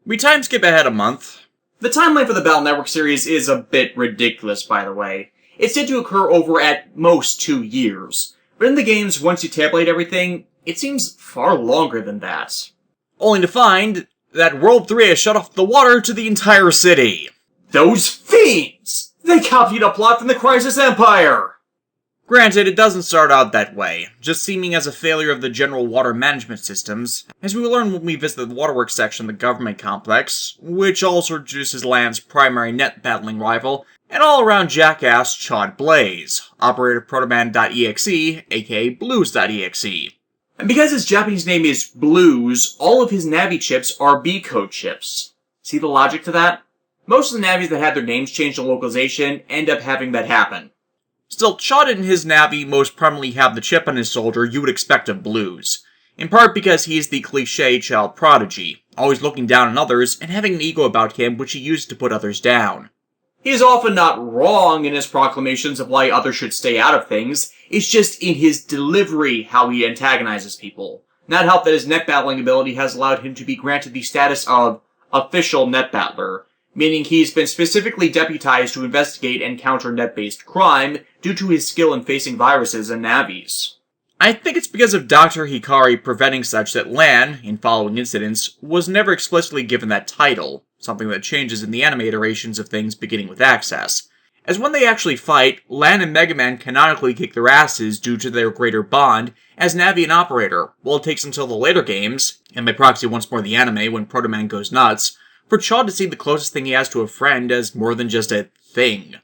We time skip ahead a month. The timeline for the Battle Network series is a bit ridiculous, by the way. It's said to occur over at most 2 years. But in the games, once you tabulate everything, it seems far longer than that. Only to find that World 3 has shut off the water to the entire city. Those fiends! They copied a plot from the Crisis Empire! Granted, it doesn't start out that way, just seeming as a failure of the general water management systems, as we will learn when we visit the waterworks section of the government complex, which also introduces Land's primary net battling rival, and all-around jackass Chod Blaze, operator of Protoman.exe, aka Blues.exe. And because his Japanese name is Blues, all of his Navi chips are B-code chips. See the logic to that? Most of the Navis that had their names changed to localization end up having that happen. Still, Chod and his Navi most prominently have the chip on his shoulder you would expect of Blues, in part because he is the cliché child prodigy, always looking down on others and having an ego about him which he uses to put others down. He is often not wrong in his proclamations of why others should stay out of things, it's just in his delivery how he antagonizes people. Not help that his net battling ability has allowed him to be granted the status of official net battler, meaning he's been specifically deputized to investigate and counter net-based crime due to his skill in facing viruses and navis. I think it's because of Dr. Hikari preventing such that Lan, in following incidents, was never explicitly given that title, something that changes in the anime iterations of things beginning with Access. As when they actually fight, Lan and Megaman canonically kick their asses due to their greater bond as Navi and Operator, while it takes until the later games, and by proxy once more the anime when Protoman goes nuts, for Chod to see the closest thing he has to a friend as more than just a thing.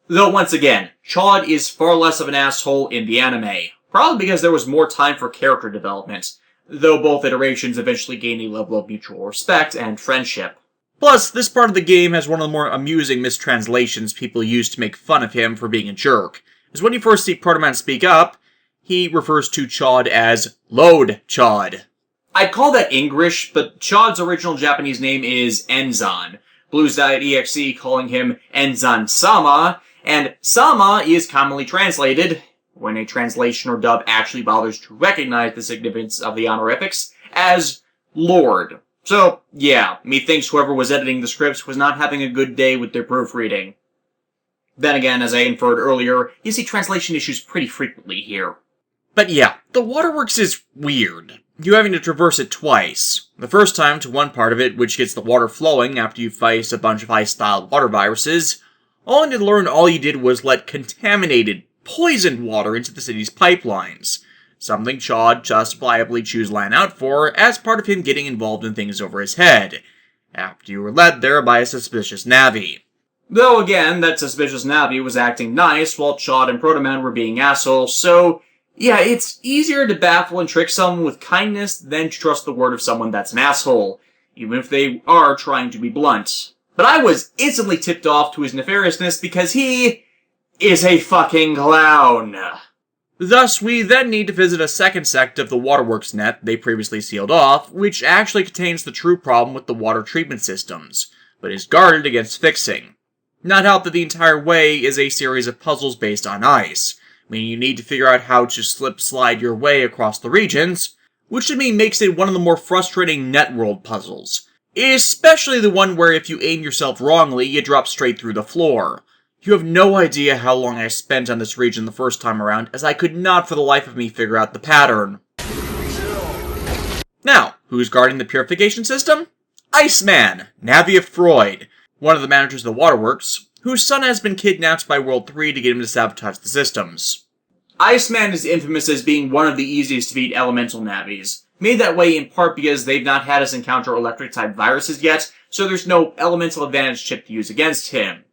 Though once again, Chod is far less of an asshole in the anime, probably because there was more time for character development, though both iterations eventually gain a level of mutual respect and friendship. Plus, this part of the game has one of the more amusing mistranslations people use to make fun of him for being a jerk, as when you first see Protoman speak up, he refers to Chod as Load Chod. I'd call that English, but Chod's original Japanese name is Enzan, Blues.exe calling him Enzan-sama, and Sama is commonly translated, when a translation or dub actually bothers to recognize the significance of the honorifics, as Lord. So, yeah, methinks whoever was editing the scripts was not having a good day with their proofreading. Then again, as I inferred earlier, you see translation issues pretty frequently here. But yeah, the waterworks is weird. You having to traverse it twice. The first time to one part of it, which gets the water flowing after you fight a bunch of ice-style water viruses, only to learn all you did was let contaminated, poisoned water into the city's pipelines. Something Chod justifiably chews Lan out for as part of him getting involved in things over his head, after you were led there by a suspicious Navi. Though again, that suspicious Navi was acting nice while Chod and Protoman were being assholes, so yeah, it's easier to baffle and trick someone with kindness than to trust the word of someone that's an asshole, even if they are trying to be blunt. But I was instantly tipped off to his nefariousness because he is a fucking clown. Thus, we then need to visit a second sect of the waterworks net they previously sealed off, which actually contains the true problem with the water treatment systems, but is guarded against fixing. Not help that the entire way is a series of puzzles based on ice, meaning you need to figure out how to slip-slide your way across the regions, which to me makes it one of the more frustrating networld puzzles. Especially the one where if you aim yourself wrongly, you drop straight through the floor. You have no idea how long I spent on this region the first time around, as I could not for the life of me figure out the pattern. Now, who's guarding the purification system? Iceman, Navi of Freud, one of the managers of the waterworks, whose son has been kidnapped by World 3 to get him to sabotage the systems. Iceman is infamous as being one of the easiest to beat elemental Navis, made that way in part because they've not had us encounter electric-type viruses yet, so there's no elemental advantage chip to use against him.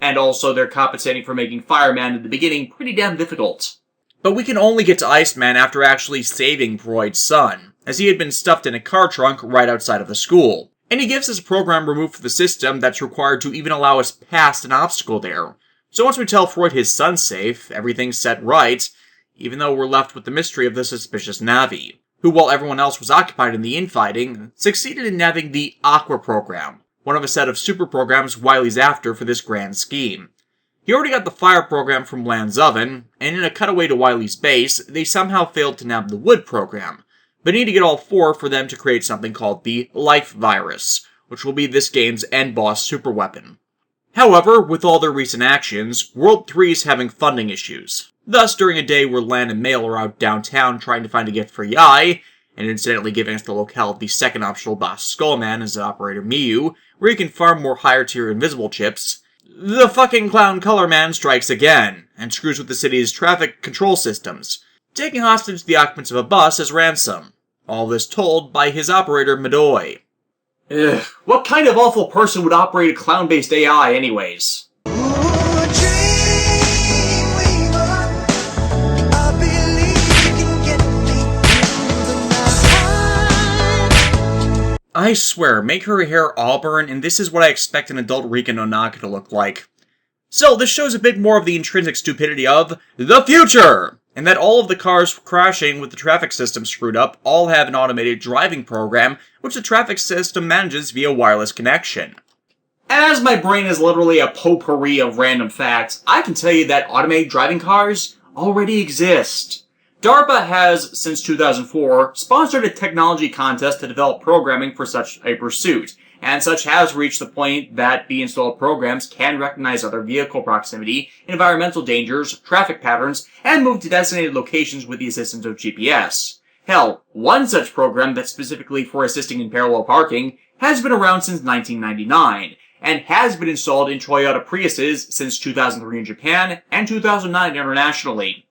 And also they're compensating for making Fireman in the beginning pretty damn difficult. But we can only get to Iceman after actually saving Freud's son, as he had been stuffed in a car trunk right outside of the school. And he gives us a program removed from the system that's required to even allow us past an obstacle there. So once we tell Freud his son's safe, everything's set right, even though we're left with the mystery of the suspicious Navi, who, while everyone else was occupied in the infighting, succeeded in nabbing the Aqua program, one of a set of super programs Wily's after for this grand scheme. He already got the fire program from Lan's oven, and in a cutaway to Wily's base, they somehow failed to nab the wood program, but need to get all four for them to create something called the life virus, which will be this game's end boss superweapon. However, with all their recent actions, World 3 is having funding issues. Thus, during a day where Lan and Mail are out downtown trying to find a gift for Yai, and incidentally giving us the locale of the second optional boss Skullman as operator Miyu, where you can farm more higher tier invisible chips, the fucking clown Color Man strikes again, and screws with the city's traffic control systems, taking hostage the occupants of a bus as ransom. All this told by his operator Midoi. Ugh, what kind of awful person would operate a clown-based AI anyways? I swear, make her hair auburn, and this is what I expect an adult Rika Nonaka to look like. So, this shows a bit more of the intrinsic stupidity of the future! And that all of the cars crashing with the traffic system screwed up all have an automated driving program, which the traffic system manages via wireless connection. As my brain is literally a potpourri of random facts, I can tell you that automated driving cars already exist. DARPA has, since 2004, sponsored a technology contest to develop programming for such a pursuit, and such has reached the point that the installed programs can recognize other vehicle proximity, environmental dangers, traffic patterns, and move to designated locations with the assistance of GPS. Hell, one such program that's specifically for assisting in parallel parking has been around since 1999, and has been installed in Toyota Priuses since 2003 in Japan and 2009 internationally.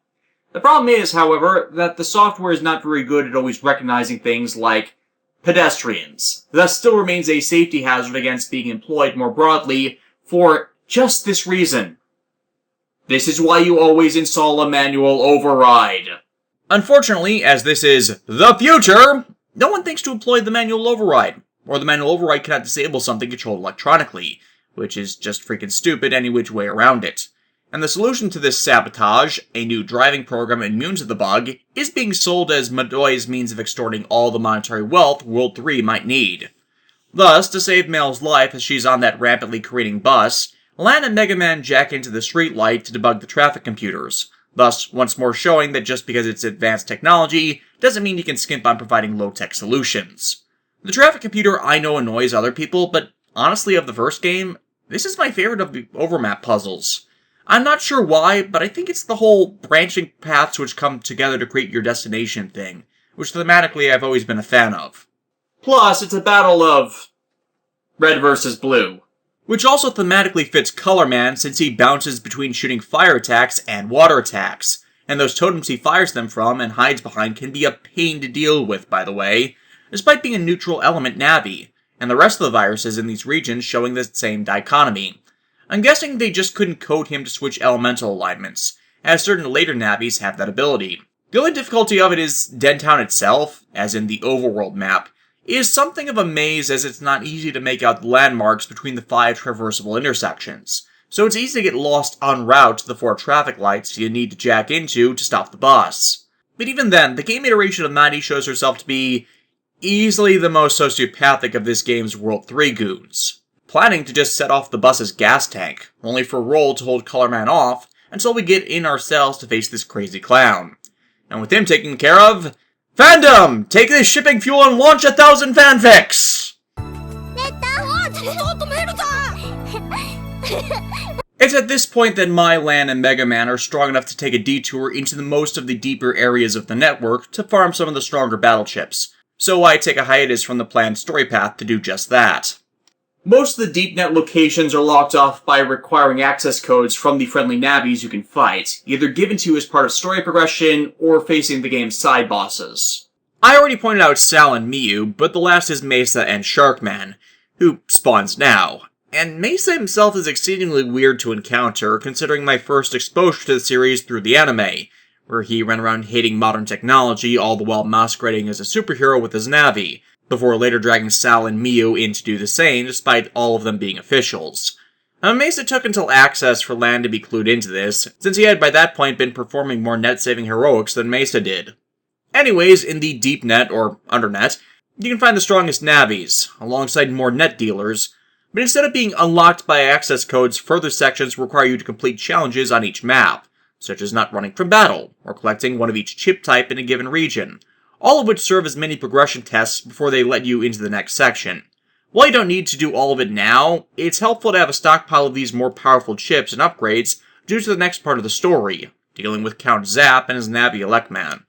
The problem is, however, that the software is not very good at always recognizing things like pedestrians. Thus still remains a safety hazard against being employed more broadly for just this reason. This is why you always install a manual override. Unfortunately, as this is the future, no one thinks to employ the manual override, or the manual override cannot disable something controlled electronically, which is just freaking stupid any which way around it. And the solution to this sabotage, a new driving program immune to the bug, is being sold as Midoi's means of extorting all the monetary wealth World 3 might need. Thus, to save Mel's life as she's on that rapidly careening bus, Lan and Megaman jack into the streetlight to debug the traffic computers, thus once more showing that just because it's advanced technology doesn't mean you can skimp on providing low-tech solutions. The traffic computer I know annoys other people, but honestly of the first game, this is my favorite of the overmap puzzles. I'm not sure why, but I think it's the whole branching paths which come together to create your destination thing, which thematically I've always been a fan of. Plus, it's a battle of red versus blue. Which also thematically fits Color Man since he bounces between shooting fire attacks and water attacks, and those totems he fires them from and hides behind can be a pain to deal with, by the way, despite being a neutral element Navi, and the rest of the viruses in these regions showing the same dichotomy. I'm guessing they just couldn't code him to switch elemental alignments, as certain later Navis have that ability. The only difficulty of it is Dentown itself, as in the overworld map, is something of a maze as it's not easy to make out the landmarks between the 5 traversable intersections, so it's easy to get lost en route to the 4 traffic lights you need to jack into to stop the bus. But even then, the game iteration of Maddie shows herself to be easily the most sociopathic of this game's World 3 goons, planning to just set off the bus's gas tank, only for Roll to hold Color Man off until we get in ourselves to face this crazy clown. And with him taken care of, Fandom! Take this shipping fuel and launch 1,000 fanfics! It's at this point that Lan and Megaman are strong enough to take a detour into the most of the deeper areas of the network to farm some of the stronger battle chips, so I take a hiatus from the planned story path to do just that. Most of the deep net locations are locked off by requiring access codes from the friendly Navis you can fight, either given to you as part of story progression or facing the game's side bosses. I already pointed out Sal and Miyu, but the last is Mesa and Sharkman, who spawns now. And Mesa himself is exceedingly weird to encounter, considering my first exposure to the series through the anime, where he ran around hating modern technology all the while masquerading as a superhero with his Navi, before later dragging Sal and Miyu in to do the same, despite all of them being officials. Now, Mesa took until Access for Lan to be clued into this, since he had by that point been performing more net-saving heroics than Mesa did. Anyways, in the deep net, or undernet, you can find the strongest Navis, alongside more net dealers, but instead of being unlocked by access codes, further sections require you to complete challenges on each map, such as not running from battle, or collecting one of each chip type in a given region, all of which serve as mini progression tests before they let you into the next section. While you don't need to do all of it now, it's helpful to have a stockpile of these more powerful chips and upgrades due to the next part of the story, dealing with Count Zapp and his Navi Electman.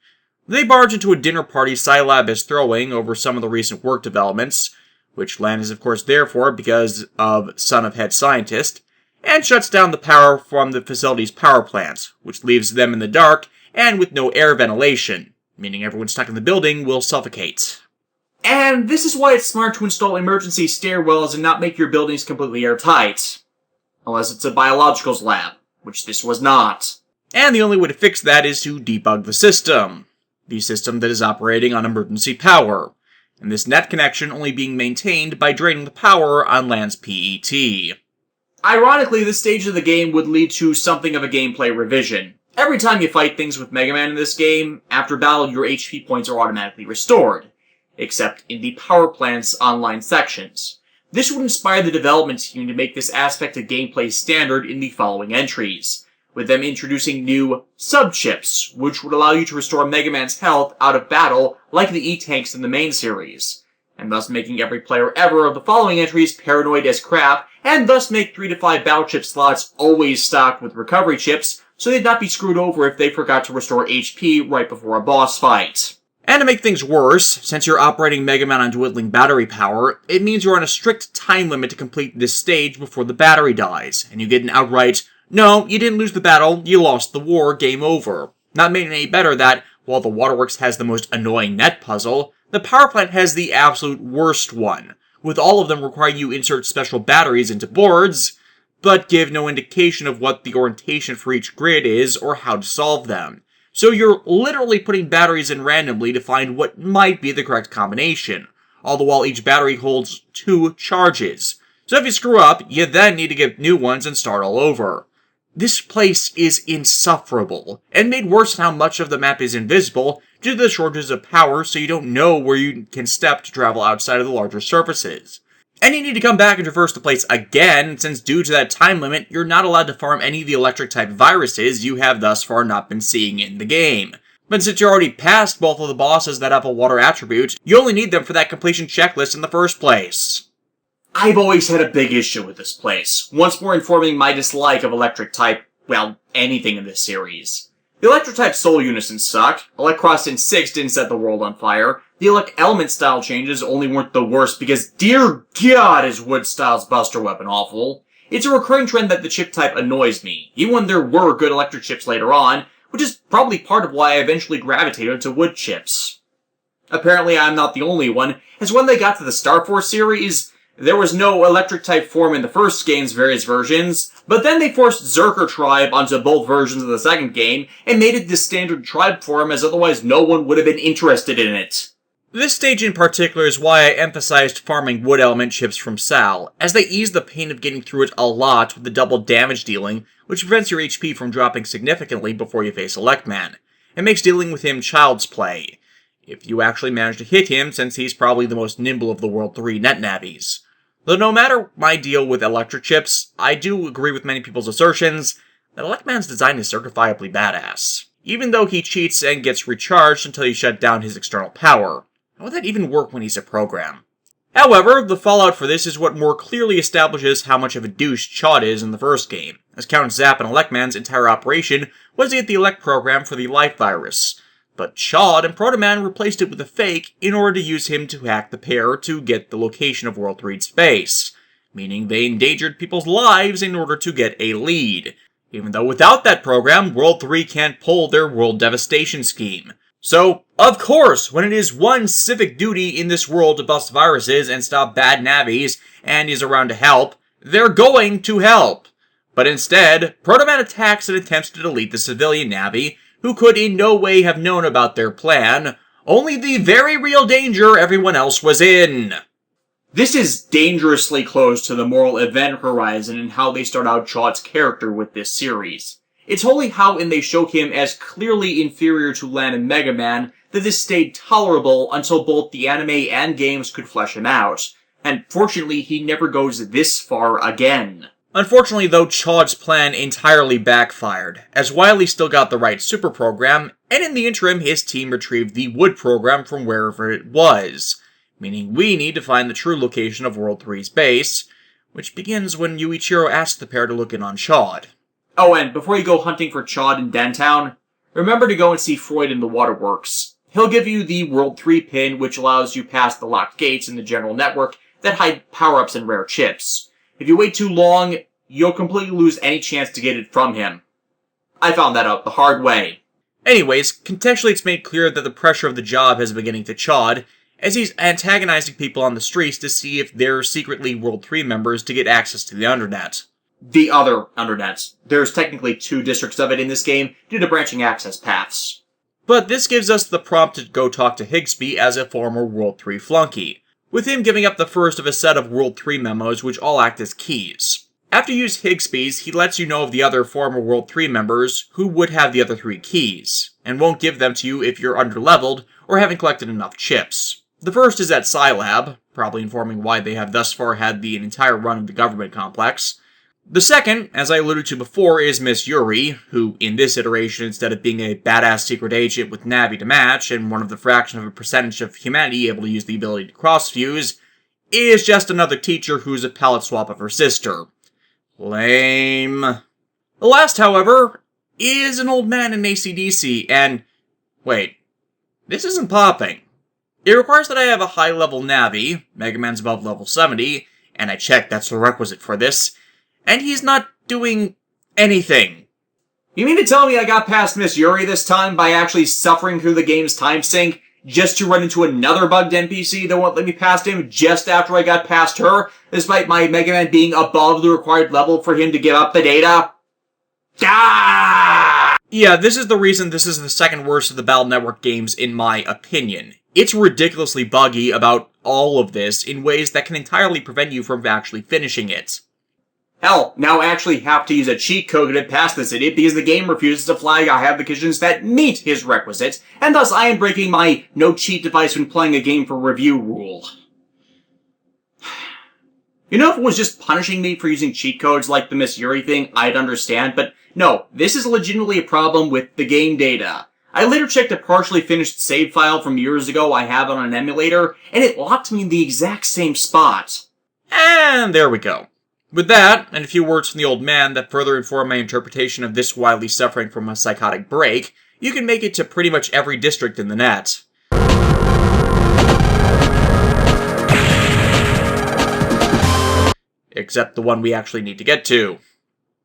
They barge into a dinner party Scilab is throwing over some of the recent work developments, which Lan is of course there for because of son of head scientist, and shuts down the power from the facility's power plant, which leaves them in the dark and with no air ventilation, meaning everyone stuck in the building will suffocate. And this is why it's smart to install emergency stairwells and not make your buildings completely airtight. Unless it's a biologicals lab, which this was not. And the only way to fix that is to debug the system that is operating on emergency power, and this net connection only being maintained by draining the power on Lan's PET. Ironically, this stage of the game would lead to something of a gameplay revision. Every time you fight things with Megaman in this game, after battle your HP points are automatically restored, except in the power plant's online sections. This would inspire the development team to make this aspect of gameplay standard in the following entries, with them introducing new sub-chips, which would allow you to restore Mega Man's health out of battle like the E-Tanks in the main series, and thus making every player ever of the following entries paranoid as crap, and thus make 3 to 5 battle chip slots always stocked with recovery chips, so they'd not be screwed over if they forgot to restore HP right before a boss fight. And to make things worse, since you're operating Mega Man on dwindling battery power, it means you're on a strict time limit to complete this stage before the battery dies, and you get an outright, "No, you didn't lose the battle, you lost the war, game over." Not made any better that, while the Waterworks has the most annoying net puzzle, the power plant has the absolute worst one, with all of them requiring you insert special batteries into boards, but give no indication of what the orientation for each grid is or how to solve them. So you're literally putting batteries in randomly to find what might be the correct combination, all the while each battery holds 2 charges. So if you screw up, you then need to get new ones and start all over. This place is insufferable, and made worse in how much of the map is invisible due to the shortages of power, so you don't know where you can step to travel outside of the larger surfaces. And you need to come back and traverse the place again, since due to that time limit, you're not allowed to farm any of the electric-type viruses you have thus far not been seeing in the game. But since you're already past both of the bosses that have a water attribute, you only need them for that completion checklist in the first place. I've always had a big issue with this place, once more informing my dislike of electric-type, well, anything in this series. The electric-type soul unison sucked, Electcross in 6 didn't set the world on fire, the element style changes only weren't the worst because dear god is Wood Style's Buster Weapon awful. It's a recurring trend that the chip type annoys me, even when there were good electric chips later on, which is probably part of why I eventually gravitated to wood chips. Apparently I'm not the only one, as when they got to the Star Force series, there was no electric-type form in the first game's various versions, but then they forced Zerker Tribe onto both versions of the second game, and made it the standard tribe form as otherwise no one would have been interested in it. This stage in particular is why I emphasized farming wood element chips from Sal, as they ease the pain of getting through it a lot with the double damage dealing, which prevents your HP from dropping significantly before you face Electman. It makes dealing with him child's play, if you actually manage to hit him, since he's probably the most nimble of the World 3 net navies. Though no matter my deal with electric chips, I do agree with many people's assertions that Electman's design is certifiably badass, even though he cheats and gets recharged until you shut down his external power. How would that even work when he's a program? However, the fallout for this is what more clearly establishes how much of a douche Chod is in the first game, as Count Zapp and Electman's entire operation was to get the Elect program for the Life Virus. But Chod and Proto Man replaced it with a fake in order to use him to hack the pair to get the location of World 3's base, meaning they endangered people's lives in order to get a lead, even though without that program, World 3 can't pull their world devastation scheme. So, of course, when it is one civic duty in this world to bust viruses and stop bad navies, and is around to help, they're going to help. But instead, Proto Man attacks and attempts to delete the civilian Navi, who could in no way have known about their plan, only the very real danger everyone else was in. This is dangerously close to the moral event horizon in how they start out Chod's character with this series. It's only how in they show him as clearly inferior to Lan and Mega Man that this stayed tolerable until both the anime and games could flesh him out. And fortunately, he never goes this far again. Unfortunately, though, Chod's plan entirely backfired, as Wily still got the right super program, and in the interim his team retrieved the wood program from wherever it was, meaning we need to find the true location of World 3's base, which begins when Yuichiro asks the pair to look in on Chod. Oh, and before you go hunting for Chod in Dentown, remember to go and see Freud in the waterworks. He'll give you the World 3 pin, which allows you past the locked gates in the general network that hide power-ups and rare chips. If you wait too long, you'll completely lose any chance to get it from him. I found that out the hard way. Anyways, contextually it's made clear that the pressure of the job has been getting to Chod, as he's antagonizing people on the streets to see if they're secretly World 3 members to get access to the Undernet. The other Undernet. There's technically 2 districts of it in this game due to branching access paths. But this gives us the prompt to go talk to Higsby as a former World 3 flunky, with him giving up the first of a set of World 3 memos which all act as keys. After you use Higsby's, he lets you know of the other former World 3 members who would have the other 3 keys, and won't give them to you if you're underleveled or haven't collected enough chips. The first is at Scilab, probably informing why they have thus far had the entire run of the government complex. The second, as I alluded to before, is Miss Yuri, who, in this iteration, instead of being a badass secret agent with Navi to match, and one of the fraction of a percentage of humanity able to use the ability to cross-fuse, is just another teacher who's a palette swap of her sister. Lame. The last, however, is an old man in AC/DC, and... wait, this isn't popping. It requires that I have a high-level Navi, Megaman's above level 70, and I checked that's the requisite for this, and he's not doing anything. You mean to tell me I got past Miss Yuri this time by actually suffering through the game's time sink, just to run into another bugged NPC that won't let me past him just after I got past her, despite my Mega Man being above the required level for him to give up the data? Ah! Yeah, this is the reason this is the second worst of the Battle Network games in my opinion. It's ridiculously buggy about all of this in ways that can entirely prevent you from actually finishing it. Hell, now I actually have to use a cheat code to get past this idiot because the game refuses to flag I have the conditions that meet his requisites, and thus I am breaking my no cheat device when playing a game for review rule. You know, if it was just punishing me for using cheat codes like the Miss Yuri thing, I'd understand, but no, this is legitimately a problem with the game data. I later checked a partially finished save file from years ago I have on an emulator, and it locked me in the exact same spot. And there we go. With that, and a few words from the old man that further inform my interpretation of this wildly suffering from a psychotic break, you can make it to pretty much every district in the net. Except the one we actually need to get to.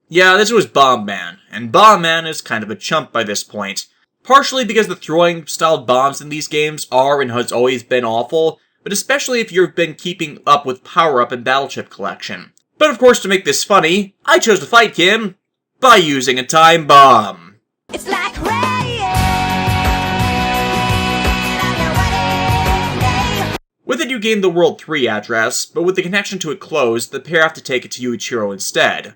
Yeah, this was Bomb Man, and Bomb Man is kind of a chump by this point. Partially because the throwing-styled bombs in these games are and has always been awful, but especially if you've been keeping up with power-up and battle chip collection. But of course, to make this funny, I chose to fight Kim by using a time bomb. It's like rain on your wedding day. With it, you gain the World 3 address, but with the connection to it closed, the pair have to take it to Yuichiro instead.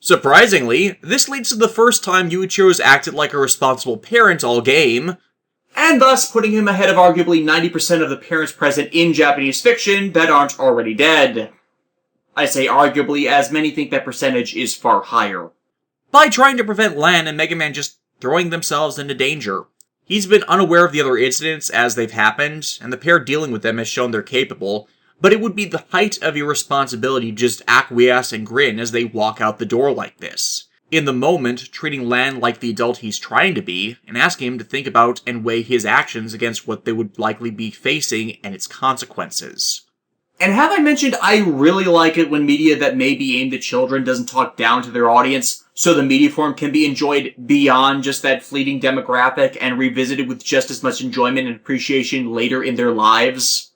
Surprisingly, this leads to the first time Yuichiro's acted like a responsible parent all game, and thus putting him ahead of arguably 90% of the parents present in Japanese fiction that aren't already dead. I say arguably, as many think that percentage is far higher. By trying to prevent Lan and Mega Man just throwing themselves into danger. He's been unaware of the other incidents as they've happened, and the pair dealing with them has shown they're capable, but it would be the height of irresponsibility to just acquiesce and grin as they walk out the door like this. In the moment, treating Lan like the adult he's trying to be, and asking him to think about and weigh his actions against what they would likely be facing and its consequences. And have I mentioned I really like it when media that may be aimed at children doesn't talk down to their audience, so the media form can be enjoyed beyond just that fleeting demographic and revisited with just as much enjoyment and appreciation later in their lives?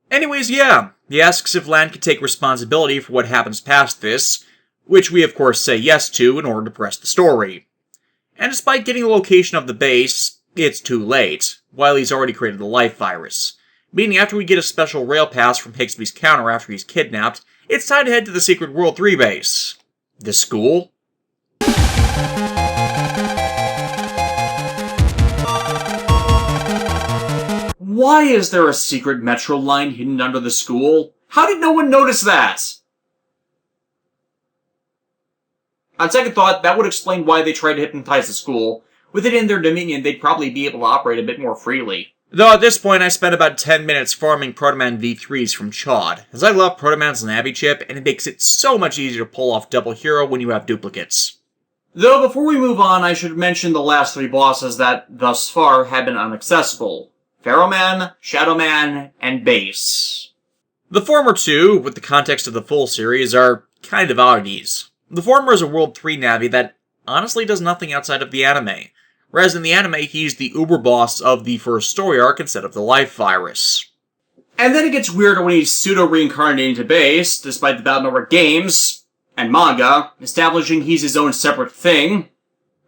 Anyways, yeah, he asks if Lan can take responsibility for what happens past this, which we of course say yes to in order to press the story. And despite getting the location of the base, it's too late, while he's already created the life virus. Meaning after we get a special rail pass from Higsby's counter after he's kidnapped, it's time to head to the secret World 3 base. The school? Why is there a secret metro line hidden under the school? How did no one notice that? On second thought, that would explain why they tried to hypnotize the school. With it in their dominion, they'd probably be able to operate a bit more freely. Though at this point I spent about 10 minutes farming Protoman V3s from Chod, as I love Protoman's Navi chip and it makes it so much easier to pull off double hero when you have duplicates. Though before we move on, I should mention the last three bosses that, thus far, have been inaccessible. Pharaohman, Shadowman, and Base. The former two, with the context of the full series, are kind of oddities. The former is a World 3 Navi that honestly does nothing outside of the anime, whereas in the anime he's the uber boss of the first story arc instead of the life virus. And then it gets weirder when he's pseudo-reincarnated into Base, despite the Battle Network games and manga, establishing he's his own separate thing.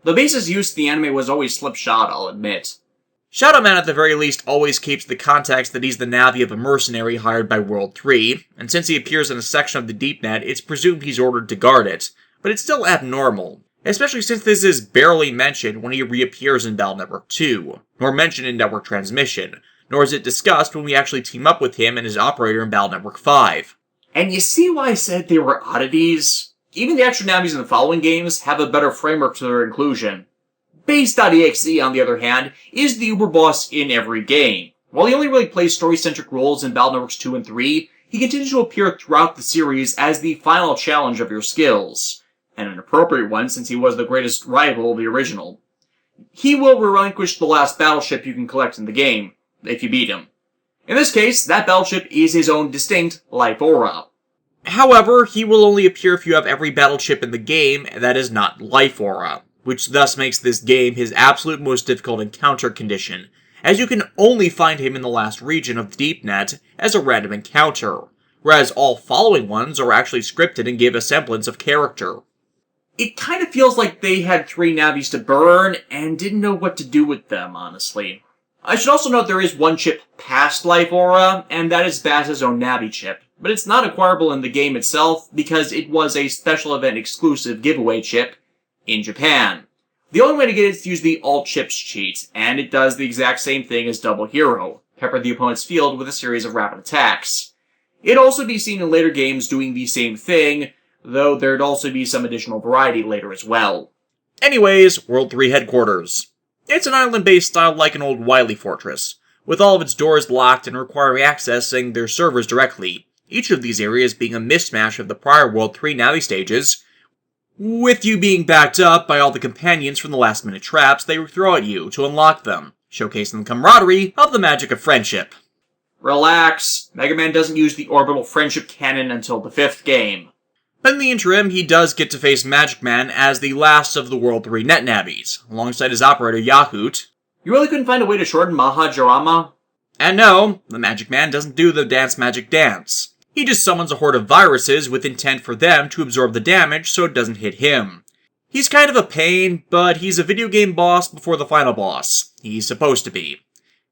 The Base's use in the anime was always slipshod, I'll admit. Shadowman at the very least always keeps the context that he's the Navi of a mercenary hired by World 3, and since he appears in a section of the Deep Net, it's presumed he's ordered to guard it, but it's still abnormal, especially since this is barely mentioned when he reappears in Battle Network 2, nor mentioned in Network Transmission, nor is it discussed when we actually team up with him and his operator in Battle Network 5. And you see why I said they were oddities? Even the extra Navis in the following games have a better framework to their inclusion. Base.exe, on the other hand, is the uber boss in every game. While he only really plays story-centric roles in Battle Networks 2 and 3, he continues to appear throughout the series as the final challenge of your skills, and an appropriate one since he was the greatest rival of the original. He will relinquish the last battleship you can collect in the game, if you beat him. In this case, that battleship is his own distinct life aura. However, he will only appear if you have every battleship in the game that is not life aura, which thus makes this game his absolute most difficult encounter condition, as you can only find him in the last region of the Deep Net as a random encounter, whereas all following ones are actually scripted and give a semblance of character. It kind of feels like they had 3 Navis to burn and didn't know what to do with them, honestly. I should also note there is one chip past Life Aura, and that is Bass's own Navi chip, but it's not acquirable in the game itself because it was a special event exclusive giveaway chip in Japan. The only way to get it is to use the Alt Chips cheat, and it does the exact same thing as Double Hero, pepper the opponent's field with a series of rapid attacks. It'd also be seen in later games doing the same thing, though there'd also be some additional variety later as well. Anyways, World 3 headquarters. It's an island-based style like an old Wily fortress, with all of its doors locked and requiring accessing their servers directly, each of these areas being a mismatch of the prior World 3 Navi stages, with you being backed up by all the companions from the last-minute traps they throw at you to unlock them, showcasing the camaraderie of the magic of friendship. Relax, Megaman doesn't use the orbital friendship cannon until the 5th game. But in the interim, he does get to face Magic Man as the last of the World 3 Net Navis, alongside his operator Yahoot. You really couldn't find a way to shorten Mahajarama? And no, the Magic Man doesn't do the dance magic dance. He just summons a horde of viruses with intent for them to absorb the damage so it doesn't hit him. He's kind of a pain, but he's a video game boss before the final boss. He's supposed to be.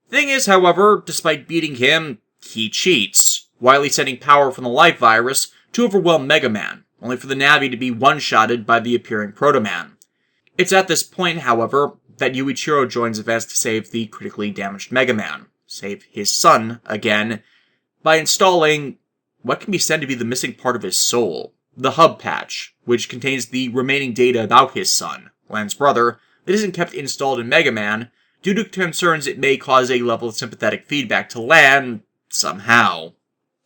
Thing is, however, despite beating him, he cheats, while sending power from the life virus to overwhelm Megaman, only for the Navi to be one-shotted by the appearing Protoman. It's at this point, however, that Yuichiro joins events to save the critically damaged Megaman, save his son again, by installing what can be said to be the missing part of his soul, the hub patch, which contains the remaining data about his son, Lan's brother, that isn't kept installed in Megaman, due to concerns it may cause a level of sympathetic feedback to Lan, somehow.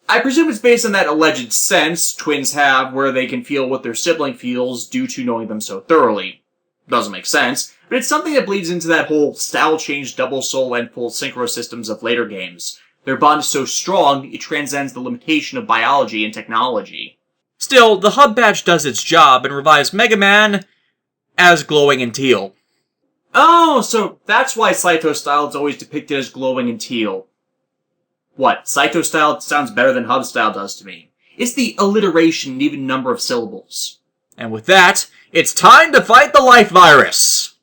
I presume it's based on that alleged sense twins have where they can feel what their sibling feels due to knowing them so thoroughly. Doesn't make sense, but it's something that bleeds into that whole style change double soul and full synchro systems of later games. Their bond is so strong, it transcends the limitation of biology and technology. Still, the hub badge does its job and revives Megaman as glowing in teal. Oh, so that's why Saito style is always depicted as glowing in teal. What, Saito style sounds better than hub style does to me. It's the alliteration and even number of syllables. And with that, it's time to fight the life virus!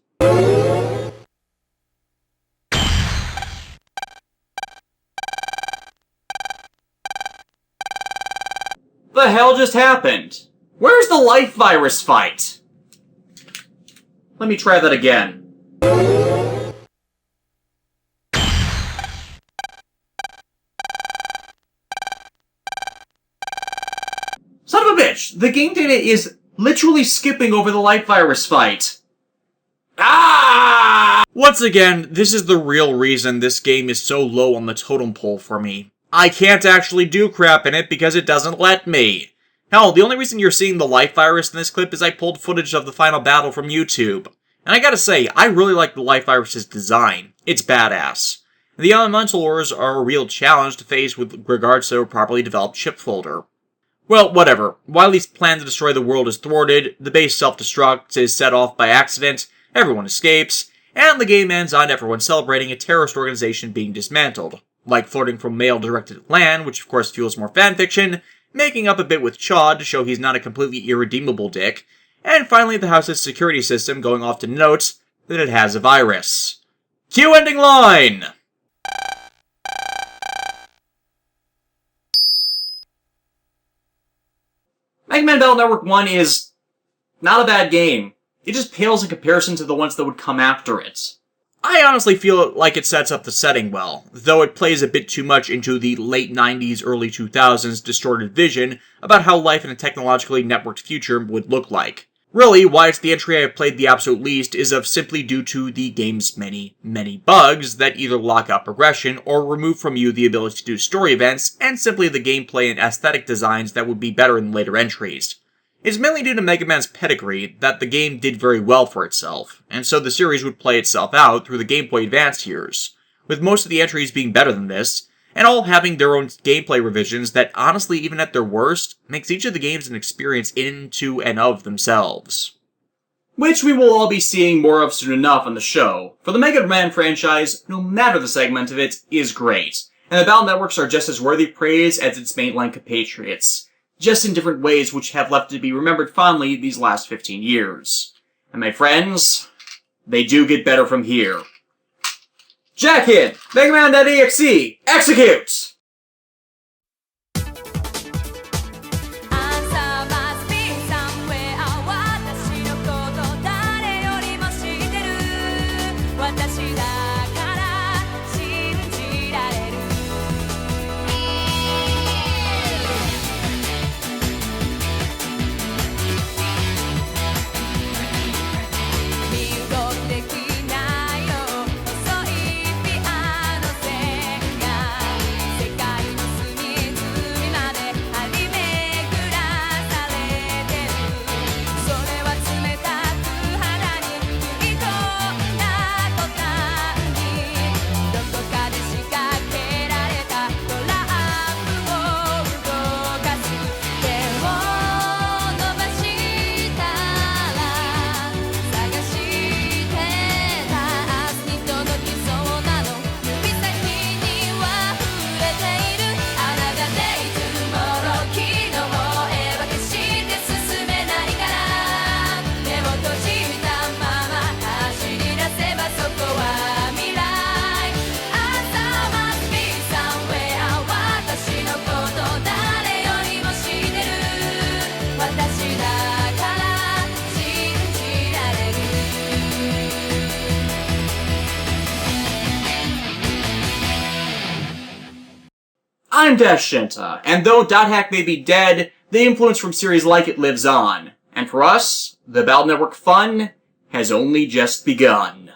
The hell just happened? Where's the life virus fight? Let me try that again. Son of a bitch! The game data is literally skipping over the life virus fight. Ah! Once again, this is the real reason this game is so low on the totem pole for me. I can't actually do crap in it because it doesn't let me. Hell, the only reason you're seeing the life virus in this clip is I pulled footage of the final battle from YouTube. And I gotta say, I really like the life virus's design. It's badass. The elemental ores are a real challenge to face with regards to a properly developed chip folder. Well, whatever. Wiley's plan to destroy the world is thwarted, the base self-destruct is set off by accident, everyone escapes, and the game ends on everyone celebrating a terrorist organization being dismantled. Like flirting from male directed at Lan, which of course fuels more fanfiction, making up a bit with Chod to show he's not a completely irredeemable dick, and finally the house's security system going off to note that it has a virus. Cue ending line! Megaman Battle Network 1 is not a bad game. It just pales in comparison to the ones that would come after it. I honestly feel like it sets up the setting well, though it plays a bit too much into the late 90s, early 2000s distorted vision about how life in a technologically networked future would look like. Really, why it's the entry I have played the absolute least is of simply due to the game's many bugs that either lock out progression or remove from you the ability to do story events, and simply the gameplay and aesthetic designs that would be better in later entries. It's mainly due to Mega Man's pedigree that the game did very well for itself, and so the series would play itself out through the Game Boy Advance years, with most of the entries being better than this, and all having their own gameplay revisions that honestly, even at their worst, makes each of the games an experience into and of themselves. Which we will all be seeing more of soon enough on the show, for the Mega Man franchise, no matter the segment of it, is great, and the Battle Networks are just as worthy of praise as its mainline compatriots, just in different ways which have left to be remembered fondly these last 15 years. And my friends, they do get better from here. Jackhead, Megaman.exe, execute! I'm Shinta, and though Dot Hack may be dead, the influence from series like it lives on. And for us, the Battle Network fun has only just begun.